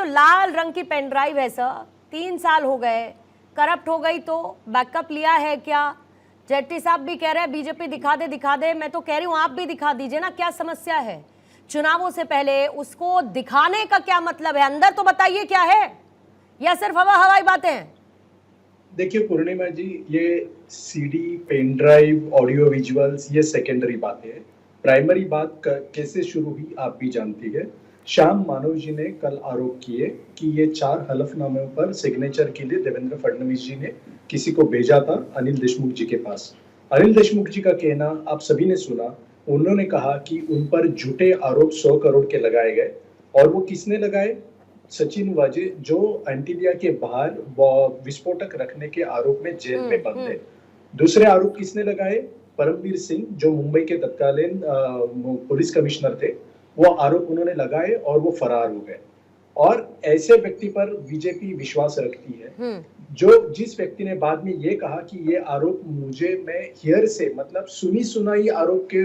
जो लाल रंग की पेन ड्राइव है सर, 3 साल हो गए, करप्ट हो गई तो बैकअप लिया है क्या? जेटली साहब भी कह रहे हैं बीजेपी दिखा दे, मैं तो कह रही हूँ आप भी दिखा दीजिए ना, क्या समस्या है? चुनावों से पहले उसको दिखाने का क्या मतलब है? अंदर तो बताइए क्या है, या सिर्फ हवाई बातें हैं? देखिए पूर्णिमा जी, ये CD, pen drive, audio visuals ये सेकेंडरी बातें हैं। प्राइमरी बात कैसे शुरू हुई आप भी जानती है। श्याम मानव जी ने कल आरोप किए कि ये 4 हलफनामों पर सिग्नेचर के लिए देवेंद्र फडणवीस जी ने किसी को भेजा था अनिल देशमुख जी के पास। अनिल देशमुख जी का कहना आप सभी ने सुना। उन्होंने कहा कि उन पर झूठे आरोप 100 करोड़ के लगाए गए, और वो किसने लगाए? सचिन वाजे, जो एंटीलिया के बाहर विस्फोटक रखने के आरोप में जेल में बंद है। दूसरे आरोप किसने लगाए? परमवीर सिंह, जो मुंबई के तत्कालीन पुलिस कमिश्नर थे, वो आरोप उन्होंने लगाए और वो फरार हो गए। और ऐसे व्यक्ति पर बीजेपी विश्वास रखती है, जो जिस व्यक्ति ने बाद में ये कहा कि ये आरोप मैं हियर से, मतलब सुनी सुनाई आरोप के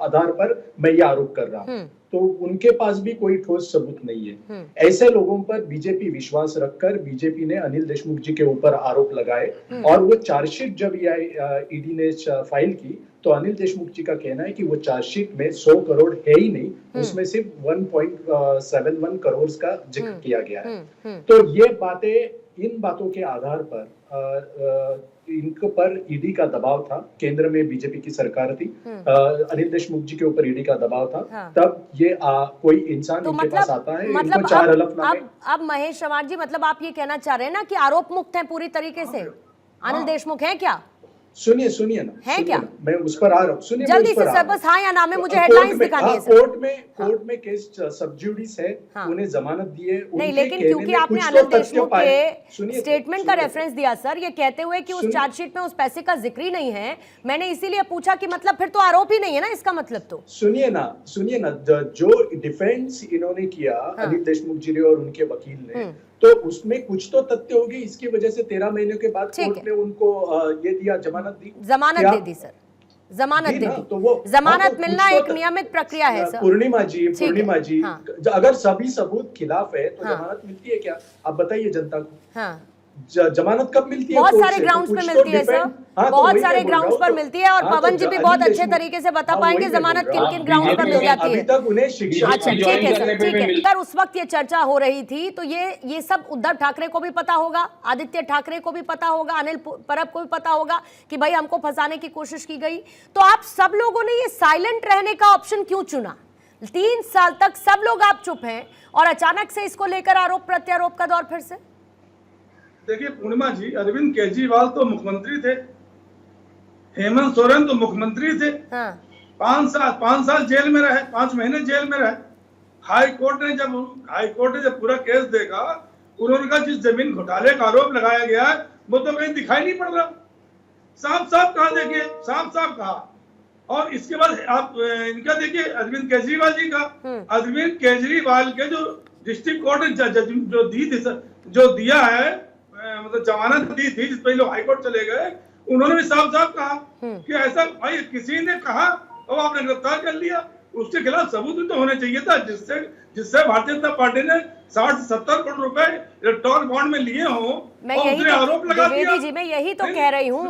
आधार पर मैं ये आरोप कर रहा हूँ, तो उनके पास भी कोई ठोस सबूत नहीं है। ऐसे लोगों पर बीजेपी विश्वास रखकर बीजेपी ने अनिल देशमुख जी के ऊपर आरोप लगाए, और वो चार्जशीट जब ईडी ने फाइल की तो अनिल देशमुख जी का कहना है कि वो चार्जशीट में 100 करोड़ है ही नहीं, उसमें सिर्फ 1.71 करोड़ का जिक्र किया गया है। तो ये बातें, इन बातों के आधार पर इनके पर ईडी का दबाव था। केंद्र में बीजेपी की सरकार थी, अनिल देशमुख जी के ऊपर ईडी का दबाव था। तब ये कोई इंसान इनके पास आता है, मतलब 4 हलफनामे। अब महेश चव्हाण जी, मतलब आप ये कहना चाह रहे हैं ना कि आरोप मुक्त है पूरी तरीके से? अनिल देशमुख है क्या? सुनिए ना, है क्या? मैं उस पर आ रहा हूँ, सुनिए जल्दी से सर, बस हाँ या ना में मुझे हेडलाइंस दिखानी है सर। कोर्ट में केस सब जुडिस है, उन्हें जमानत दी है। नहीं, लेकिन क्योंकि आपने अनिल देशमुख के स्टेटमेंट का रेफरेंस दिया सर, ये कहते हुए कि उस चार्जशीट में उस पैसे का जिक्र ही नहीं है, मैंने इसीलिए पूछा कि मतलब फिर तो आरोप ही नहीं है ना इसका मतलब? तो सुनिए ना, जो डिफेंस इन्होंने किया अनिल देशमुख जी ने और उनके वकील ने, तो उसमें कुछ तो तथ्य होगी, इसकी वजह से 13 महीने के बाद कोर्ट ने उनको ये दिया, जमानत दे दी सर, जमानत दे दी। तो वो जमानत मिलना एक नियमित प्रक्रिया है सर। पूर्णिमा जी, अगर सभी सबूत खिलाफ है तो जमानत मिलती है क्या? आप बताइए जनता को। जमानत कब मिलती है? बहुत सारे ग्राउंड्स पे मिलती है सर, बहुत सारे ग्राउंड्स पर मिलती है, और पवन जी भी बहुत अच्छे तरीके से बता पाएंगे जमानत किन किन ग्राउंड पर मिल जाती है। अच्छा, ठीक है सर, ठीक है। अगर उस वक्त ये चर्चा हो रही थी तो ये सब उद्धव ठाकरे को भी पता होगा, आदित्य ठाकरे को भी पता होगा, अनिल परब को भी पता होगा कि भाई हमको फंसाने की कोशिश की गई। तो आप सब लोगों ने ये साइलेंट रहने का ऑप्शन क्यों चुना? 3 साल तक सब लोग आप चुप हैं, और अचानक से इसको लेकर आरोप प्रत्यारोप का दौर फिर से। देखिए पूर्णिमा जी, अरविंद केजरीवाल तो मुख्यमंत्री थे, हेमंत सोरेन तो मुख्यमंत्री थे। 5 साल जेल में रहे, 5 महीने जेल में रहे। हाई कोर्ट ने जब पूरा केस देखा, उन्होंने कहा जिस जमीन घोटाले का आरोप लगाया गया है वो तो कहीं दिखाई नहीं पड़ रहा। साफ साफ कहा, देखिए साफ साफ कहा। और इसके बाद आप इनका देखिए, अरविंद केजरीवाल जी का, अरविंद केजरीवाल के जो डिस्ट्रिक्ट कोर्ट ने जो दिया है, मतलब जमानत दी थी, जिस पर लोग हाईकोर्ट चले गए, उन्होंने भी साफ साफ कहा कि ऐसा भाई किसी ने कहा और आपने गिरफ्तार कर लिया, उसके खिलाफ सबूत भी तो होने चाहिए था, जिससे भारतीय जनता पार्टी ने 60 से 70 करोड़ रुपए इलेक्टोरल बॉन्ड में लिए हो। मैं यही आरोप लगा दिया जी, मैं यही तो कह रही हूँ,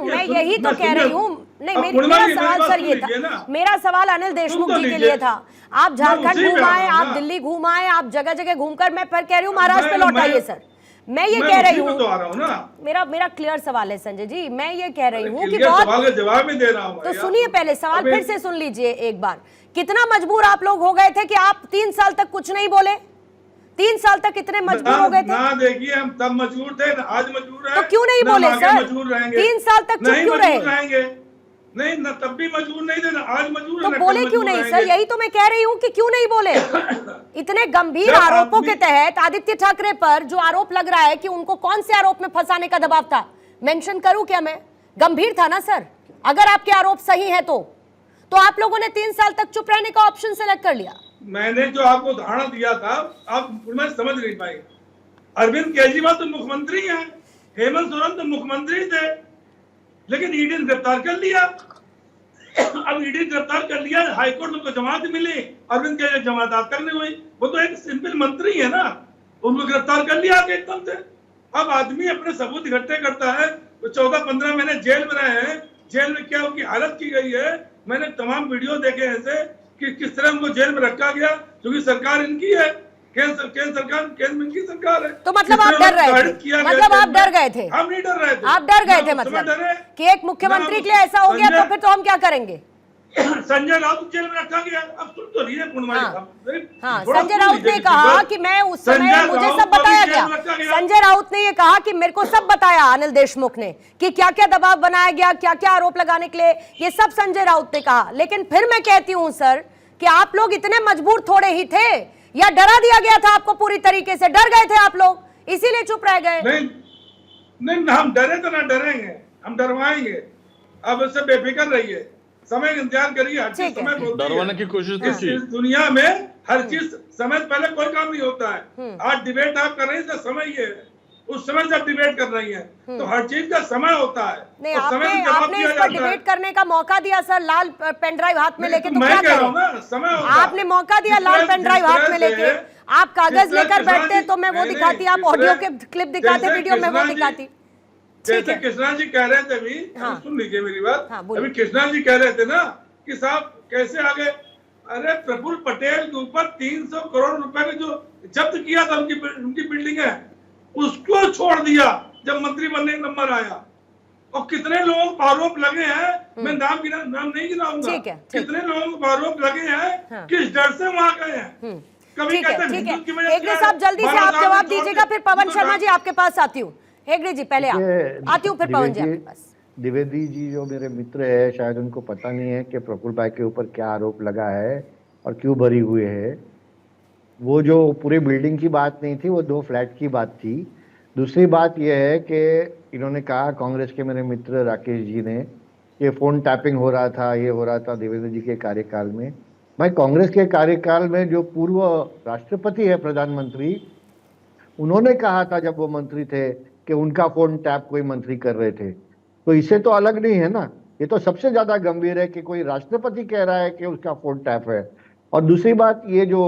नहीं, मेरा सवाल सर ये था, मेरा सवाल अनिल देशमुख जी के लिए था। आप झारखंड घूम आए, आप दिल्ली घूम आए, आप जगह जगह घूमकर, मैं फिर कह रही हूँ महाराष्ट्र पे लौट आइए सर। मैं ये कह रही हूँ, मेरा क्लियर सवाल है संजय जी, मैं ये कह रही हूँ कि बहुत जवाब में दे रहा हूँ। तो सुनिए, पहले सवाल फिर से सुन लीजिए एक बार। कितना मजबूर आप लोग हो गए थे कि आप 3 साल तक कुछ नहीं बोले? 3 साल तक कितने मजबूर हो गए थे? ना देखिए, हम तब मजबूर थे, आज मजबूर हैं। तो क्यों नहीं बोले सर? 3 साल तक चुप क्यों रहे? नहीं ना, तब भी मजबूर नहीं थे ना, आज मजबूर तो बोले क्यों नहीं सर? यही तो मैं कह रही हूँ कि क्यों नहीं बोले? इतने गंभीर आरोपों के तहत आदित्य ठाकरे पर जो आरोप लग रहा है कि उनको कौन से आरोप में फंसाने का दबाव था, मेंशन करूं क्या मैं? गंभीर था ना सर? अगर आपके आरोप सही है तो आप लोगों ने 3 साल तक चुप रहने का ऑप्शन सेलेक्ट कर लिया। मैंने जो आपको उदाहरण दिया था, आप समझ नहीं पाए। अरविंद केजरीवाल तो मुख्यमंत्री हैं, हेमंत सोरेन तो मुख्यमंत्री थे, लेकिन ईडी ने गिरफ्तार कर लिया। अब ईडी गिरफ्तार कर लिया, हाईकोर्ट में जमानत मिली, अरविंद के जमानत करने हुई। वो तो एक सिंपल मंत्री है ना, उनको गिरफ्तार कर लिया आगे एकदम से। अब आदमी अपने सबूत इकट्ठे करता है, तो 14-15 महीने जेल में रहे हैं, जेल में क्या उनकी हालत की गई है, मैंने तमाम वीडियो देखे ऐसे कि किस तरह उनको जेल में रखा गया, क्योंकि सरकार इनकी है, केंद्र सरकार, केंद्र में इनकी सरकार है। तो मतलब आप डर रहे थे, मतलब आप डर गए थे? हम नहीं डर रहे थे, आप डर गए थे मतलब कि एक मुख्यमंत्री के लिए ऐसा हो गया तो फिर तो हम क्या करेंगे? संजय राउत जेल में रखा गया। अब सुन तो रही है पूर्णिमा जी। हाँ, संजय राउत ने कहा कि मैं उस समय मुझे सब बताया गया। संजय राउत ने ये कहा कि मेरे को सब बताया अनिल देशमुख ने कि क्या क्या दबाव बनाया गया, क्या क्या आरोप लगाने के लिए, ये सब संजय राउत ने कहा। लेकिन फिर मैं कहती हूँ सर कि आप लोग इतने मजबूर थोड़े ही थे, या डरा दिया गया था आपको पूरी तरीके से? डर गए थे आप लोग, इसीलिए चुप रह गए? नहीं, हम डरे तो ना डरेंगे, हम डरवाएंगे। अब इससे बेफिक्र रहिए, समय का इंतजार करिए। हर चीज समय बोलती है, डरवाने की कोशिश तो की। इस दुनिया में हर चीज समय से पहले कोई काम नहीं होता है। आज डिबेट आप कर रही है, समय ये है, उस समय से आप डिबेट कर रही हैं, तो हर चीज का समय होता है। नहीं, आपने इस पर डिबेट करने का मौका दिया सर, लाल पेन ड्राइव हाथ में लेके, तो क्या करें? समय आपने मौका दिया लाल पेन ड्राइव हाथ में लेके, आप कागज लेकर बैठते तो मैं वो दिखाती, आप ऑडियो के क्लिप दिखाते, वीडियो में वो दिखाती। जैसे कृष्णा जी कह रहे थे अभी, सुन लीजिए मेरी बात। अभी कृष्णा जी कह रहे थे ना कि साहब कैसे आगे, अरे प्रफुल्ल पटेल के ऊपर 300 करोड़ रुपए में जो जब्त किया था उनकी बिल्डिंग है, उसको छोड़ दिया जब मंत्री बनने का नंबर आया। और कितने लोगों को आरोप लगे हैं, मैं नाम नहीं गिनाऊंगा, कितने लोगों को आरोप लगे हैं, किस डर से वहां गए हैं। कभी कहते हैं की वजह से। हेगड़े साहब जल्दी से आप जवाब दीजिएगा, फिर पवन शर्मा जी आपके पास आती हूँ। हेगड़े जी पहले आती हूँ, फिर पवन जी आपके पास। द्विवेदी जी जो मेरे मित्र है, शायद उनको पता नहीं है कि प्रफुल्ल भाई के ऊपर क्या आरोप लगा है और क्यों भरी हुए है। वो जो पूरी बिल्डिंग की बात नहीं थी, वो 2 फ्लैट की बात थी। दूसरी बात यह है कि इन्होंने कहा, कांग्रेस के मेरे मित्र राकेश जी ने, ये फ़ोन टैपिंग हो रहा था, ये हो रहा था द्विवेदी जी के कार्यकाल में। भाई कांग्रेस के कार्यकाल में जो पूर्व राष्ट्रपति है, प्रधानमंत्री, उन्होंने कहा था जब वो मंत्री थे कि उनका फ़ोन टैप कोई मंत्री कर रहे थे। तो इससे तो अलग नहीं है ना, ये तो सबसे ज़्यादा गंभीर है कि कोई राष्ट्रपति कह रहा है कि उसका फ़ोन टैप है। और दूसरी बात, ये जो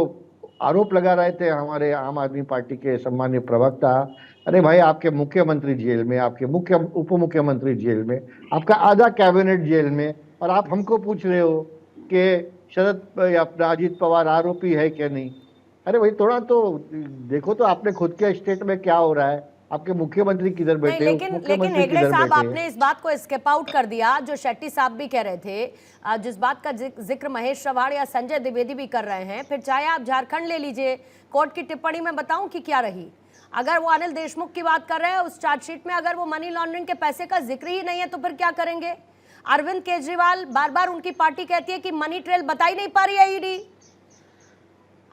आरोप लगा रहे थे हमारे आम आदमी पार्टी के सम्मानीय प्रवक्ता, अरे भाई आपके मुख्यमंत्री जेल में, आपके उप मुख्यमंत्री जेल में, आपका आधा कैबिनेट जेल में, और आप हमको पूछ रहे हो कि शरद या अजीत पवार आरोपी है क्या नहीं। अरे भाई थोड़ा तो देखो तो आपने खुद के स्टेट में क्या हो रहा है, आपके मुख्यमंत्री किधर बैठे, लेकिन हेगड़े साहब आपने इस बात को स्किप आउट कर दिया जो शेट्टी साहब भी कह रहे थे, जिस बात का जिक्र महेश श्रवाड़ या संजय द्विवेदी भी कर रहे हैं। फिर चाहे आप झारखंड ले लीजिए, कोर्ट की टिप्पणी में बताऊं कि क्या रही। अगर वो अनिल देशमुख की बात कर रहे हैं, उस चार्जशीट में अगर वो मनी लॉन्ड्रिंग के पैसे का जिक्र ही नहीं है तो फिर क्या करेंगे? अरविंद केजरीवाल बार बार, उनकी पार्टी कहती है कि मनी ट्रेल बता ही नहीं पा रही है ईडी।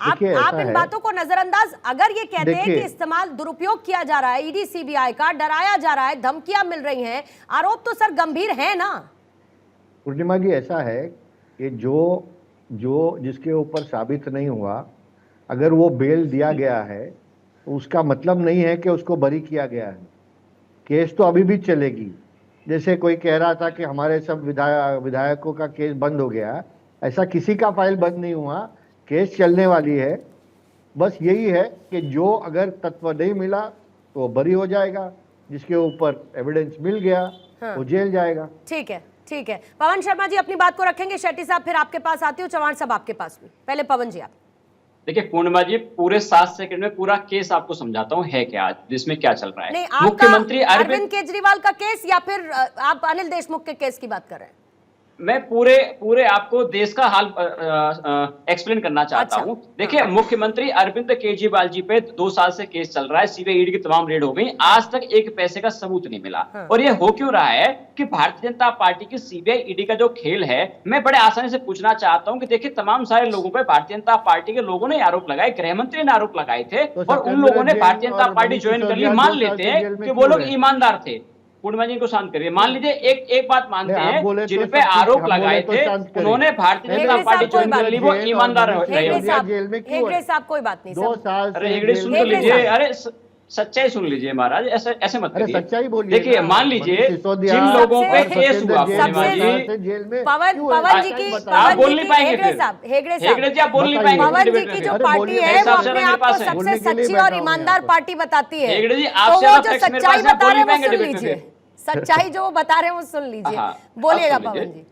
आप इन बातों को नजरअंदाज, अगर ये कहते हैं कि इस्तेमाल दुरुपयोग किया जा रहा है ईडी सीबीआई का, डराया जा रहा है, धमकियां मिल रही हैं, आरोप तो सर गंभीर है ना। पूर्णिमा जी ऐसा है कि जो जिसके ऊपर साबित नहीं हुआ, अगर वो बेल दिया गया है तो उसका मतलब नहीं है कि उसको बरी किया गया है। केस तो अभी भी चलेगी। जैसे कोई कह रहा था कि हमारे सब विधायकों का केस बंद हो गया, ऐसा किसी का फाइल बंद नहीं हुआ, केस चलने वाली है। बस यही है कि जो अगर तत्व नहीं मिला तो वो बरी हो जाएगा, जिसके ऊपर एविडेंस मिल गया वो जेल जाएगा। ठीक है, ठीक है। पवन शर्मा जी अपनी बात को रखेंगे, शेट्टी साहब फिर आपके पास आती हूँ, चौहान साहब आपके पास भी। पहले पवन जी आप। देखिए पूर्णिमा जी, पूरे 7 सेकंड में पूरा केस आपको समझाता हूँ है क्या, जिसमें क्या चल रहा है। नहीं, मुख्यमंत्री अरविंद केजरीवाल का केस या फिर आप अनिल देशमुख के केस की बात कर रहे हैं? मैं पूरे आपको देश का हाल एक्सप्लेन करना चाहता हूं। देखिए मुख्यमंत्री अरविंद केजरीवाल जी पे 2 साल से केस चल रहा है, सीबीआई ईडी की तमाम रेड हो गई, आज तक एक पैसे का सबूत नहीं मिला। और ये हो क्यों रहा है कि भारतीय जनता पार्टी की सीबीआई ईडी का जो खेल है, मैं बड़े आसानी से पूछना चाहता हूं कि देखिए तमाम सारे लोगों पर भारतीय जनता पार्टी के लोगों ने आरोप लगाए, गृह मंत्री ने आरोप लगाए थे, और उन लोगों ने भारतीय जनता पार्टी ज्वाइन कर ली। मान लेते हैं कि वो लोग ईमानदार थे। पूर्णिमा जी को शांत करिए। मान लीजिए एक बात मानते हैं, जिन पे आरोप लगाए थे उन्होंने भारतीय जनता पार्टी ज्वाइन कर ली, वो ईमानदार रहे। हेगड़े साहब कोई बात नहीं। 2 साल अरे हेगड़े सुन तो लीजिए, अरे सच्चाई सुन लीजिए महाराज, ऐसे ऐसे मत अरे करिए। सच्चाई बोलिए देखिए ना। मान लीजिए सिसोदिया जिन लोगों पे और केस सत्येंद्र हुआ जेल पूर्णिमा में, जी, जेल में पवन क्यों है? पवन जी सच्चाई की बताइए। आप पवन बोल जी नहीं की पाएंगे हेगड़े फिर। साहब हेगड़े जी आप बोल नहीं बताइए। पाएंगे। पवन जी डिबेट की में। जो अरे पार्टी बोलिए, है मेरे वो हिसाब से अपने मेरे आप को पास है। सबसे बोलने के लिए सच्ची बैठा और हूं ईमानदार यहाँ पर। पार्टी बताती है। हेगड़े जी, तो आपसे वो ज्यादा जो फैक्ट्स मेरे सच्चाई पास है, बता बोल रहे नहीं हैं वो पाएंगे सुन डिबेट में लीजिए, फिर। सच्चाई जो वो बता रहे हैं वो सुन लीजिए। हाँ, बोलिएगा अब सुन लीजिए। पवन जी।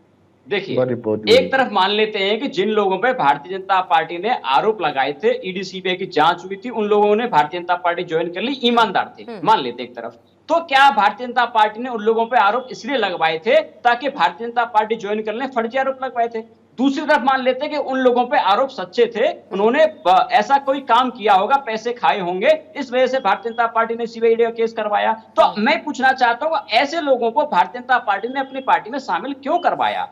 देखिए बहुत एक तरफ मान लेते हैं कि जिन लोगों पे भारतीय जनता पार्टी ने आरोप लगाए थे, ईडी सीबीआई की जांच हुई थी, उन लोगों ने भारतीय जनता पार्टी ज्वाइन कर ली, ईमानदार थे, मान लेते एक तरफ। तो क्या भारतीय जनता पार्टी ने उन लोगों पे आरोप इसलिए लगवाए थे ताकि भारतीय जनता पार्टी ज्वाइन कर ले, फर्जी आरोप लगवाए थे? दूसरी तरफ मान लेते हैं कि उन लोगों पे आरोप सच्चे थे, उन्होंने ऐसा कोई काम किया होगा, पैसे खाए होंगे, इस वजह से भारतीय जनता पार्टी ने सीबीआई का केस करवाया। तो मैं पूछना चाहता हूं ऐसे लोगों को भारतीय जनता पार्टी ने अपनी पार्टी में शामिल क्यों करवाया?